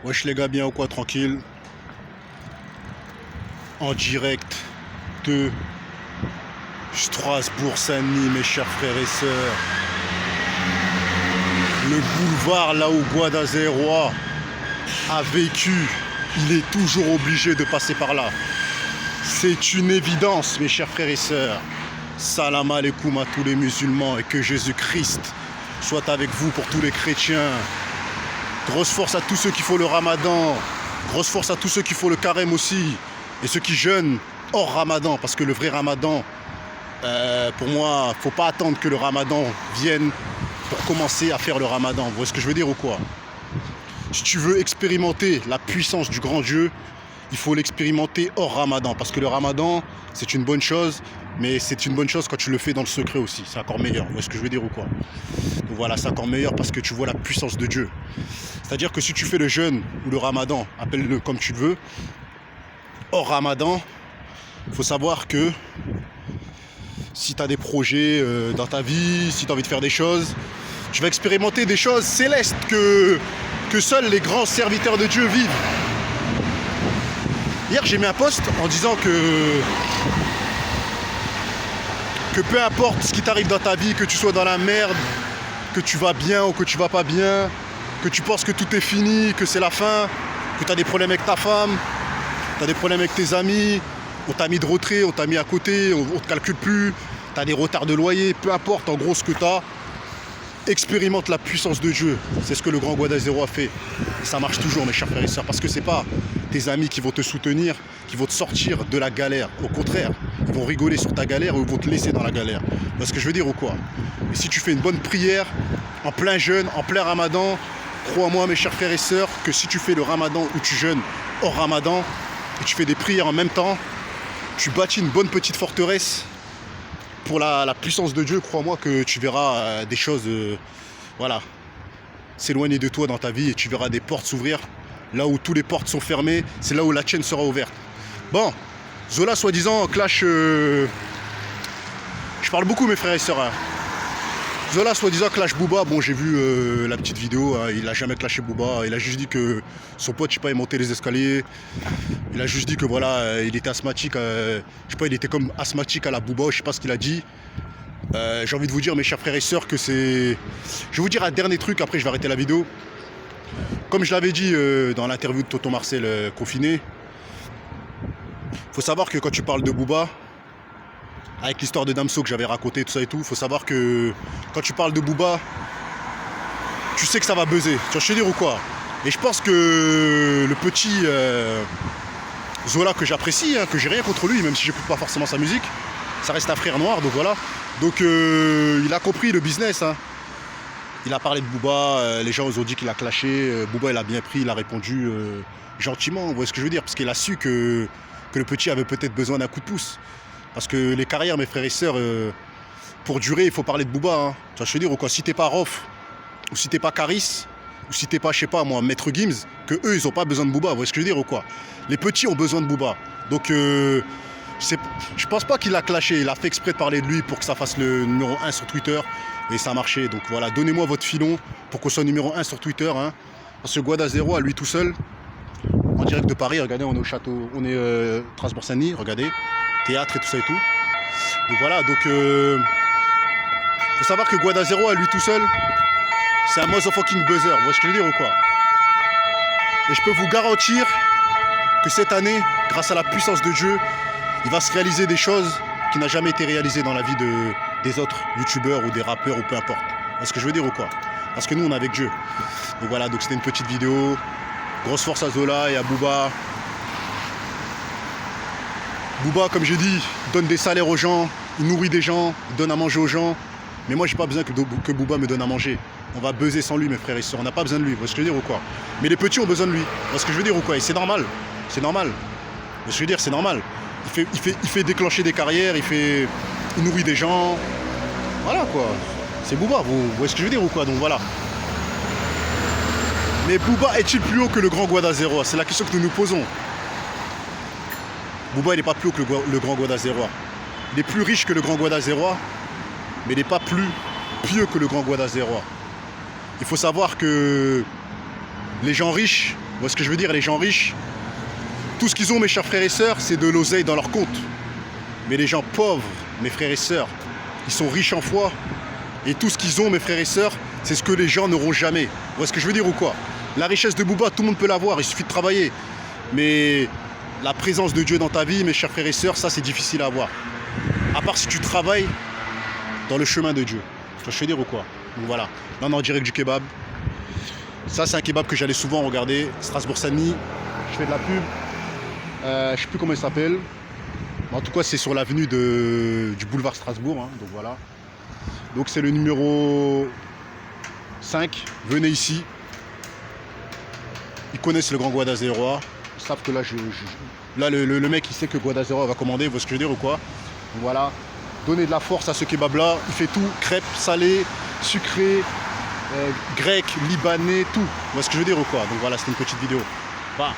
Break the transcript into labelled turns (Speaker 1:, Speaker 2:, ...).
Speaker 1: Wesh les gars, bien ou quoi, tranquille. En direct de Strasbourg-Saint-Denis, mes chers frères et sœurs. Le boulevard là où Guadalajara a vécu, il est toujours obligé de passer par là. C'est une évidence, mes chers frères et sœurs. Salam alaikum à tous les musulmans et que Jésus-Christ soit avec vous pour tous les chrétiens. Grosse force à tous ceux qui font le ramadan. Grosse force à tous ceux qui font le carême aussi. Et ceux qui jeûnent hors ramadan. Parce que le vrai ramadan, pour moi, faut pas attendre que le ramadan vienne pour commencer à faire le ramadan. Vous voyez ce que je veux dire ou quoi? Si tu veux expérimenter la puissance du grand Dieu, il faut l'expérimenter hors ramadan. Parce que le ramadan, c'est une bonne chose. Mais c'est une bonne chose quand tu le fais dans le secret aussi. C'est encore meilleur. Vous voyez ce que je veux dire ou quoi? Donc voilà, c'est encore meilleur parce que tu vois la puissance de Dieu. C'est-à-dire que si tu fais le jeûne ou le ramadan, appelle-le comme tu le veux, hors ramadan, il faut savoir que si tu as des projets dans ta vie, si tu as envie de faire des choses, tu vas expérimenter des choses célestes que seuls les grands serviteurs de Dieu vivent. Hier, j'ai mis un post en disant que peu importe ce qui t'arrive dans ta vie, que tu sois dans la merde, que tu vas bien ou que tu vas pas bien, que tu penses que tout est fini, que c'est la fin, que tu as des problèmes avec ta femme, tu as des problèmes avec tes amis, on t'a mis de retrait, on t'a mis à côté, on te calcule plus, tu as des retards de loyer, peu importe en gros ce que tu as, expérimente la puissance de Dieu. C'est ce que le grand Guadalajara a fait. Et ça marche toujours, mes chers frères et sœurs, parce que c'est pas tes amis qui vont te soutenir, qui vont te sortir de la galère. Au contraire, ils vont rigoler sur ta galère ou ils vont te laisser dans la galère. Vous voyez ce que je veux dire ou quoi? Et si tu fais une bonne prière, en plein jeûne, en plein ramadan, crois-moi, mes chers frères et sœurs, que si tu fais le ramadan ou tu jeûnes hors ramadan, et tu fais des prières en même temps, tu bâtis une bonne petite forteresse pour la puissance de Dieu. Crois-moi que tu verras des choses voilà, s'éloigner de toi dans ta vie et tu verras des portes s'ouvrir. Là où toutes les portes sont fermées, c'est là où la tienne sera ouverte. Bon, Zola soi-disant clash... Je parle beaucoup mes frères et sœurs. Hein. Zola soi-disant clash Booba. Bon, j'ai vu la petite vidéo. Hein. Il a jamais clashé Booba. Il a juste dit que son pote, je sais pas, il montait les escaliers. Il a juste dit que voilà, il était asthmatique. Je sais pas, il était comme asthmatique à la Booba. Je sais pas ce qu'il a dit. J'ai envie de vous dire, mes chers frères et sœurs, que c'est... Je vais vous dire un dernier truc. Après, je vais arrêter la vidéo. Comme je l'avais dit dans l'interview de Toto Marcel confiné, il faut savoir que quand tu parles de Booba, avec l'histoire de Damso que j'avais raconté, tout ça et tout, il faut savoir que quand tu parles de Booba, tu sais que ça va buzzer. Tu vois ce que je veux dire ou quoi? Et je pense que le petit Zola que j'apprécie, hein, que j'ai rien contre lui, même si j'écoute pas forcément sa musique, ça reste un frère noir, donc voilà. Donc il a compris le business. Hein. Il a parlé de Booba, les gens ils ont dit qu'il a clashé, Booba il a bien pris, il a répondu gentiment, vous voyez ce que je veux dire, parce qu'il a su que le petit avait peut-être besoin d'un coup de pouce. Parce que les carrières, mes frères et sœurs, pour durer, il faut parler de Booba. Hein. Tu vois, je veux dire, ou quoi, si t'es pas Rof, ou si t'es pas Caris, ou si t'es pas, je sais pas moi, Maître Gims, que eux ils ont pas besoin de Booba, vous voyez ce que je veux dire ou quoi. Les petits ont besoin de Booba. Donc je pense pas qu'il a clashé, il a fait exprès de parler de lui pour que ça fasse le numéro 1 sur Twitter. Et ça a marché, donc voilà, donnez-moi votre filon pour qu'on soit numéro 1 sur Twitter. Hein. Parce que Guadalajara, lui tout seul, en direct de Paris, regardez, on est au château, on est Strasbourg-Saint-Denis, regardez, théâtre et tout ça et tout. Donc voilà, donc faut savoir que Guadalajara, lui tout seul, c'est un motherfucking buzzer, vous voyez ce que je veux dire ou quoi? Et je peux vous garantir que cette année, grâce à la puissance de Dieu, il va se réaliser des choses qui n'ont jamais été réalisées dans la vie des autres youtubeurs ou des rappeurs ou peu importe. Vous voyez ce que je veux dire ou quoi? Parce que nous on est avec Dieu. Donc voilà, donc c'était une petite vidéo. Grosse force à Zola et à Booba. Booba, comme j'ai dit, donne des salaires aux gens, il nourrit des gens, il donne à manger aux gens. Mais moi j'ai pas besoin que Booba me donne à manger. On va buzzer sans lui mes frères et sœurs, on n'a pas besoin de lui, vous voyez ce que je veux dire ou quoi? Mais les petits ont besoin de lui, vous voyez ce que je veux dire ou quoi? Et c'est normal, c'est normal. Vous voyez ce que je veux dire, c'est normal. Il fait déclencher des carrières, il nourrit des gens. Voilà quoi. C'est Booba, vous voyez ce que je veux dire ou quoi? Donc voilà. Mais Booba est-il plus haut que le grand Guadalajara? C'est la question que nous nous posons. Booba il n'est pas plus haut que le grand Guadalajara. Il est plus riche que le grand Guadalajara, mais il n'est pas plus pieux que le grand Guadalajara. Il faut savoir que les gens riches voyez ce que je veux dire? Les gens riches, tout ce qu'ils ont, mes chers frères et sœurs, c'est de l'oseille dans leur compte. Mais les gens pauvres, mes frères et sœurs, ils sont riches en foi. Et tout ce qu'ils ont, mes frères et sœurs, c'est ce que les gens n'auront jamais. Vous voyez ce que je veux dire ou quoi? La richesse de Booba, tout le monde peut l'avoir, il suffit de travailler. Mais la présence de Dieu dans ta vie, mes chers frères et sœurs, ça c'est difficile à avoir. À part si tu travailles dans le chemin de Dieu. Tu vois ce que je veux dire ou quoi? Donc voilà, là on est en direct du kebab. Ça c'est un kebab que j'allais souvent regarder, Strasbourg-Saint-Denis. Je fais de la pub. Je sais plus comment il s'appelle. En tout cas c'est sur l'avenue du boulevard Strasbourg. Hein, donc voilà. Donc c'est le numéro 5. Venez ici. Ils connaissent le grand Guadalajara. Ils savent que là, le mec il sait que Guadalajara va commander. Vous voyez ce que je veux dire ou quoi? Donc voilà. Donnez de la force à ce kebab là. Il fait tout. Crêpes, salées, sucrées, grec, libanais, tout. Vous voyez ce que je veux dire ou quoi? Donc voilà, c'était une petite vidéo. Bah.